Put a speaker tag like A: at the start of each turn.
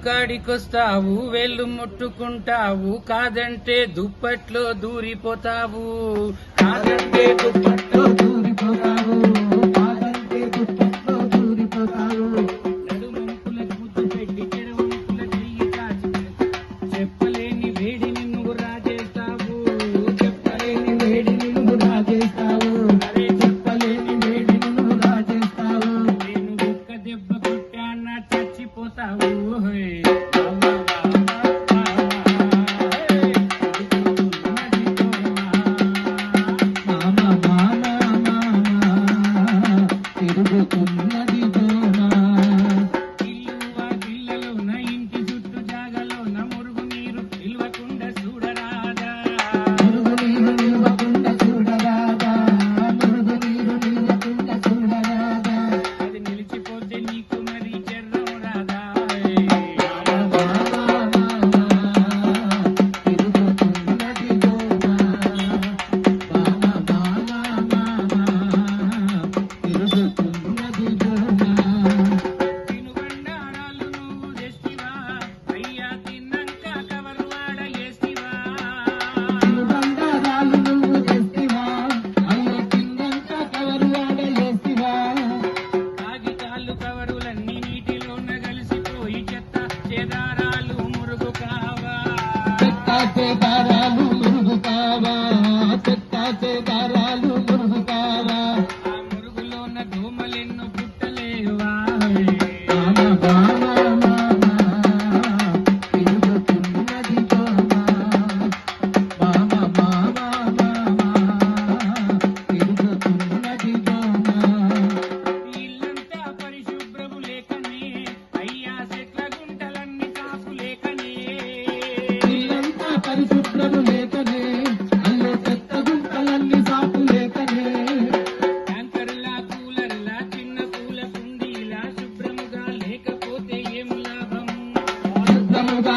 A: ముక్కాడికొస్తావు వెళ్ళు ముట్టుకుంటావు కాదంటే దుప్పట్లో దూరిపోతావు కాదంటే దుప్పట్లో దూరిపోతావు కాదంటే దుప్పట్లో దూరిపోతావు నడుమంపులకు ముద్దు పెట్టి చెడవంపుల చెయ్యి కాచి చెప్పలేని వేడిని నువ్వు రాజేస్తావు చెప్పలేని వేడిని నువ్వు రాజేస్తావు అరే చెప్పలేని వేడిని నువ్వు రాజేస్తావు నేను ఒక్క దెబ్బ కొట్టాన చచ్చిపోతావు తిరుగుతున్నది దోమ ఇల్లువా పిల్లలోన ఇంటి చుట్టూ జాగలోన మురుగు నీరు నిల్వకుండా చూడరాదా మురుగు నీరు నిల్వకుండా చూడరాదా మురుగు నీరు నిల్వకుండా చూడరాదా అది నిలిచిపోతే నీకు మరి చెర్రం రాదా తిరుగుతున్నది దోమ తిరుగుతున్నది దోమ తినుబండారాలు నువ్వు తెస్తివా అయ్యా తిన్నాక కవరు వాడ వేస్తివా తినుబండారాలు నువ్వు తెస్తివా అయ్యా తిన్నాక కవరు వాడ వేస్తివా కాగితాలు కవరులన్నీ నీటిలోన కలిసిపోయి చెత్త చేదారాలు మురుగు కావా చెత్త చేదారాలు మురుగు కావా చెత్త చేదారాలు మురుగు కావా ఆ మురుగులోన దోమలెన్నో పుట్టలేవా తిరుగుతున్నది దోమ తిరుగుతున్నది దోమ ఇల్లంతా పరిశుభ్రము లేకనే అయ్యా చెట్ల గుంటలన్నీ కాపు లేకనే ఇల్లంతా పరిశుభ్రము లేకనే అయ్యో చెత్త గుంటలన్నీ సాపు లేకనే ట్యాంకర్లా కూలర్లా చిన్న పూల కుండీలా శుభ్రముగా లేకపోతే ఏం లాభం శుభ్రముగా